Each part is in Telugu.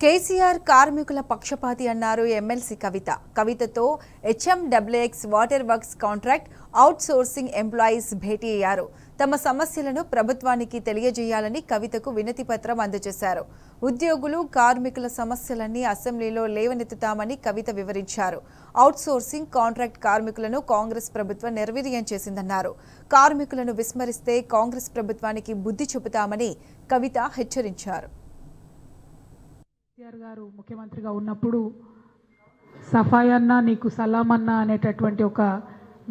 కేసీఆర్ కార్మికుల పక్షపాతి అన్నారు ఎమ్మెల్సీ కవిత. కవితతో HMWX water works contract outsourcing employees భేటీ అయ్యారు. తమ సమస్యలను ప్రభుత్వానికి తెలియజేయాలని కవితకు వినతి పత్రం అందజేశారు. ఉద్యోగులు కార్మికుల సమస్యలన్నీ అసెంబ్లీలో లేవనెత్తుతామని కవిత వివరించారు. అవుట్ సోర్సింగ్ కాంట్రాక్ట్ కార్మికులను కాంగ్రెస్ ప్రభుత్వం నిర్వీర్యం చేసిందన్నారు. కార్మికులను విస్మరిస్తే కాంగ్రెస్ ప్రభుత్వానికి బుద్ధి చెబుతామని కవిత హెచ్చరించారు. కేసీఆర్ గారు ముఖ్యమంత్రిగా ఉన్నప్పుడు సఫాయి అన్న నీకు సలాం అన్న అనేటటువంటి ఒక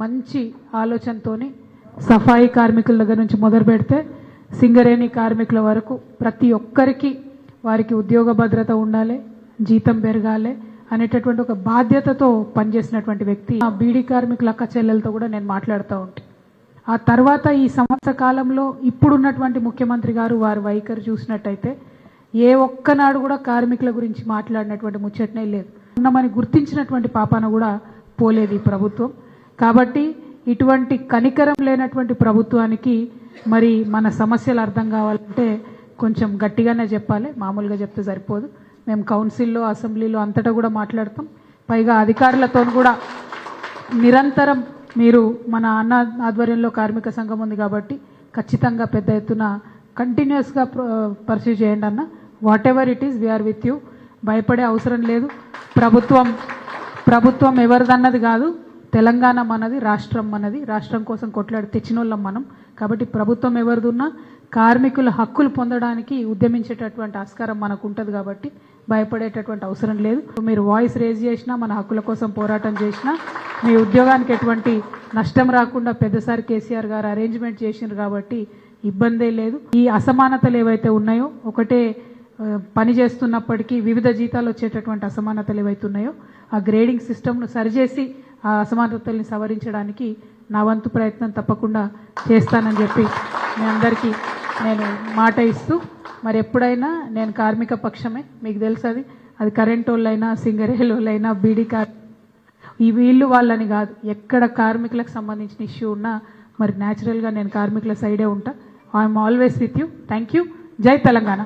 మంచి ఆలోచనతోని సఫాయి కార్మికుల దగ్గర నుంచి మొదలు పెడితే సింగరేణి కార్మికుల వరకు ప్రతి ఒక్కరికి వారికి ఉద్యోగ భద్రత ఉండాలి, జీతం పెరగాలి అనేటటువంటి ఒక బాధ్యతతో పనిచేసినటువంటి వ్యక్తి. ఆ బీడీ కార్మికుల అక్క చెల్లెలతో కూడా నేను మాట్లాడుతూ ఉంటాను. ఆ తర్వాత ఈ సంవత్సర కాలంలో ఇప్పుడున్నటువంటి ముఖ్యమంత్రి గారు వారి వైఖరి చూసినట్టయితే ఏ ఒక్కనాడు కూడా కార్మికుల గురించి మాట్లాడినటువంటి ముచ్చటనే లేదు. ఉన్నామని గుర్తించినటువంటి పాపాన కూడా పోలేదు ఈ ప్రభుత్వం. కాబట్టి ఇటువంటి కనికరం లేనటువంటి ప్రభుత్వానికి మరి మన సమస్యలు అర్థం కావాలంటే కొంచెం గట్టిగానే చెప్పాలి, మామూలుగా చెప్తే సరిపోదు. మేము కౌన్సిల్లో అసెంబ్లీలో అంతటా కూడా మాట్లాడతాం. పైగా అధికారులతో కూడా నిరంతరం మీరు మన అన్న ఆధ్వర్యంలో కార్మిక సంఘం ఉంది కాబట్టి ఖచ్చితంగా పెద్ద ఎత్తున కంటిన్యూస్గా పర్సూ చేయండి అన్న. Whatever it is we are with you. భయపడే అవసరం లేదు. ప్రభుత్వం ఎవరిదన్నది కాదు, తెలంగాణ మనది, రాష్ట్రం మనది. రాష్ట్రం కోసం కొట్లాడి తెచ్చిన వాళ్ళం మనం. కాబట్టి ప్రభుత్వం ఎవరిదున్నా కార్మికుల హక్కులు పొందడానికి ఉద్యమించేటటువంటి ఆస్కారం మనకు ఉంటుంది. కాబట్టి భయపడేటటువంటి అవసరం లేదు. మీరు వాయిస్ రేజ్ చేసినా, మన హక్కుల కోసం పోరాటం చేసినా మీ ఉద్యోగానికి ఎటువంటి నష్టం రాకుండా పెద్దసారి కేసీఆర్ గారు అరేంజ్మెంట్ చేసినారు కాబట్టి ఇబ్బందే లేదు. ఈ అసమానతలు ఏవైతే ఉన్నాయో, ఒకటే పని చేస్తున్నప్పటికీ వివిధ జీతాలు వచ్చేటటువంటి అసమానతలు ఏవైతే ఉన్నాయో ఆ గ్రేడింగ్ సిస్టమ్ను సరిచేసి ఆ అసమానతల్ని సవరించడానికి నా వంతు ప్రయత్నం తప్పకుండా చేస్తానని చెప్పి మీ అందరికీ నేను మాట ఇస్తూ, మరి ఎప్పుడైనా నేను కార్మిక పక్షమే. మీకు తెలుసు అది కరెంట్ వాళ్ళైనా, సింగరేల్ వాళ్ళైనా, బీడీ ఈ వీళ్ళు వాళ్ళని కాదు, ఎక్కడ కార్మికులకు సంబంధించిన ఇష్యూ ఉన్నా మరి న్యాచురల్గా నేను కార్మికుల సైడే ఉంటా. I'm always with you. Thank you. జై తెలంగాణ.